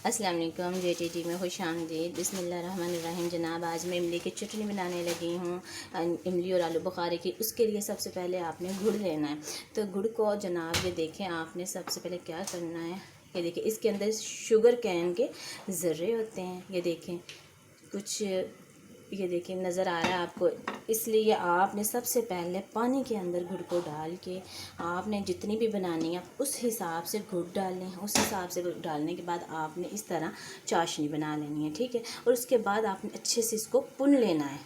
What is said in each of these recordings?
अस्सलाम वालेकुम। JTT में खुश आमदीद। बिस्मिल्लाहिर्रहमानिर्रहीम। जनाब, आज मैं इमली की चटनी बनाने लगी हूँ, इमली और आलू बुखारे की। उसके लिए सबसे पहले आपने गुड़ लेना है। तो गुड़ को जनाब ये देखें, आपने सबसे पहले क्या करना है, ये देखें इसके अंदर शुगर कैन के ज़र्रे होते हैं। ये देखें कुछ, ये देखिए नज़र आ रहा है आपको। इसलिए आपने सबसे पहले पानी के अंदर गुड़ को डाल के, आपने जितनी भी बनानी है उस हिसाब से गुड़ डालें। उस हिसाब से गुड़ डालने के बाद आपने इस तरह चाशनी बना लेनी है, ठीक है। और उसके बाद आपने अच्छे से इसको पुन लेना है,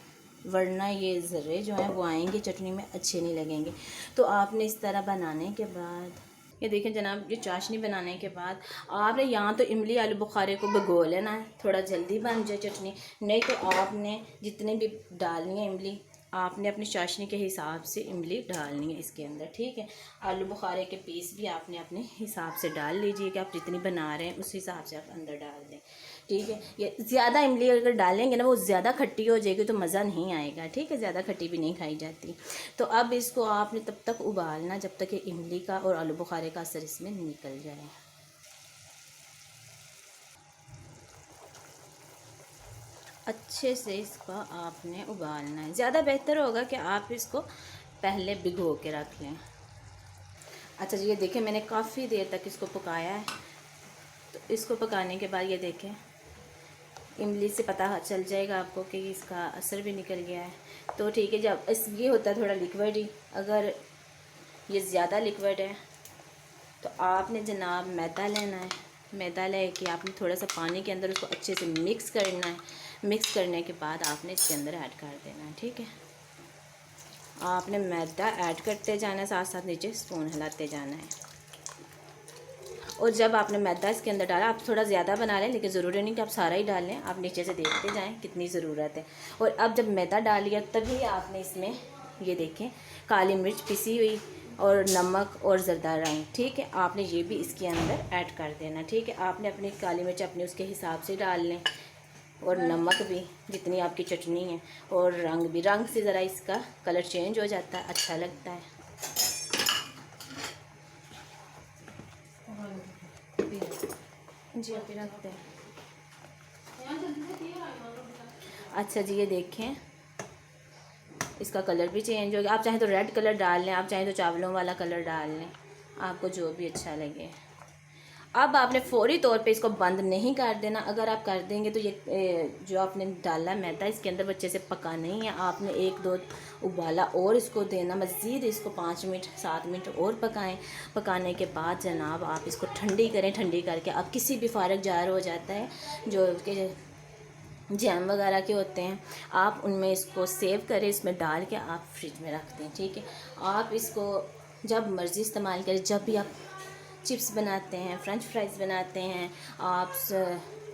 वरना ये ज़र्रे जो हैं वो आएंगे चटनी में, अच्छे नहीं लगेंगे। तो आपने इस तरह बनाने के बाद ये देखें जनाब, ये चाशनी बनाने के बाद आपने यहाँ तो इमली आलू बुखारे को भिगो लेना है, थोड़ा जल्दी बन जाए चटनी। नहीं तो आपने जितने भी डालनी है इमली, आपने अपनी चाशनी के हिसाब से इमली डालनी है इसके अंदर, ठीक है। आलू बुखारे के पीस भी आपने अपने हिसाब से डाल लीजिए कि आप जितनी बना रहे हैं उस हिसाब से आप अंदर डाल दें, ठीक है। ये ज़्यादा इमली अगर डालेंगे ना वो ज़्यादा खट्टी हो जाएगी तो मज़ा नहीं आएगा, ठीक है। ज़्यादा खट्टी भी नहीं खाई जाती। तो अब इसको आपने तब तक उबालना जब तक ये इमली का और आलू बुखारे का असर इसमें निकल जाए। अच्छे से इसका आपने उबालना है। ज़्यादा बेहतर होगा कि आप इसको पहले भिगो के रख लें। अच्छा जी, ये देखें मैंने काफ़ी देर तक इसको पकाया है। तो इसको पकाने के बाद ये देखें इमली से पता चल जाएगा आपको कि इसका असर भी निकल गया है। तो ठीक है, जब इस ये होता है थोड़ा लिक्विड ही, अगर ये ज़्यादा लिक्विड है तो आपने जनाब मैदा लेना है। मैदा लेके आपने थोड़ा सा पानी के अंदर उसको अच्छे से मिक्स करना है। मिक्स करने के बाद आपने इसके अंदर ऐड कर देना है, ठीक है। आपने मैदा ऐड करते जाना है, साथ साथ नीचे स्पून हिलाते जाना है। और जब आपने मैदा इसके अंदर डाला, आप थोड़ा ज़्यादा बना लें, लेकिन ज़रूरी नहीं कि आप सारा ही डाल लें, आप नीचे से देखते जाएं कितनी ज़रूरत है। और अब जब मैदा डाल लिया तभी आपने इसमें ये देखें काली मिर्च पिसी हुई और नमक और ज़रदा रंग, ठीक है, आपने ये भी इसके अंदर ऐड कर देना, ठीक है। आपने अपनी काली मिर्च अपने उसके हिसाब से डाल लें और नमक भी जितनी आपकी चटनी है, और रंग भी, रंग से ज़रा इसका कलर चेंज हो जाता है, अच्छा लगता है। जी आप रखते हैं। अच्छा जी, ये देखें इसका कलर भी चेंज हो गया। आप चाहें तो रेड कलर डाल लें, आप चाहें तो चावलों वाला कलर डाल लें, आपको जो भी अच्छा लगे। अब आपने फौरी तौर पे इसको बंद नहीं कर देना। अगर आप कर देंगे तो ये जो आपने डाला मैदा इसके अंदर बच्चे से पका नहीं है। आपने एक दो उबाला और इसको देना, मज़ीद इसको 5 मिनट 7 मिनट और पकाएं। पकाने के बाद जनाब आप इसको ठंडी करें। ठंडी करके आप किसी भी फारग जार हो जाता है जो कि जैम वगैरह के होते हैं, आप उनमें इसको सेव करें, इसमें डाल के आप फ्रिज में रख दें, ठीक है। आप इसको जब मर्ज़ी इस्तेमाल करें। जब भी आप चिप्स बनाते हैं, फ्रेंच फ्राइज़ बनाते हैं, आप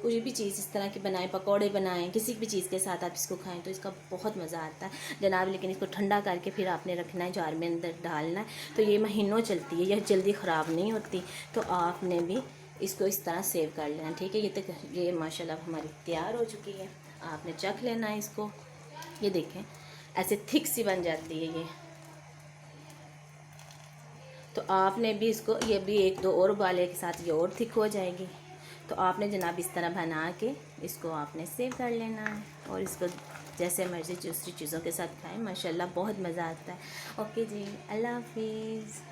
कोई भी चीज़ इस तरह की बनाएं, पकौड़े बनाएं, किसी भी चीज़ के साथ आप इसको खाएं तो इसका बहुत मज़ा आता है जनाब। लेकिन इसको ठंडा करके फिर आपने रखना है, जार में अंदर डालना है, तो ये महीनों चलती है, यह जल्दी ख़राब नहीं होती। तो आपने भी इसको इस तरह सेव कर लेना, ठीक है। ये माशाल्लाह हमारी तैयार हो चुकी है। आपने चख लेना है इसको। ये देखें ऐसे थिक सी बन जाती है ये। तो आपने भी इसको, ये भी एक दो और उबाले के साथ ये और थिक हो जाएगी। तो आपने जनाब इस तरह बना के इसको आपने सेव कर लेना है और इसको जैसे मर्ज़ी दूसरी चीज़ों के साथ खाएं, माशाल्लाह बहुत मज़ा आता है। ओके जी, अल्लाह हाफिज़।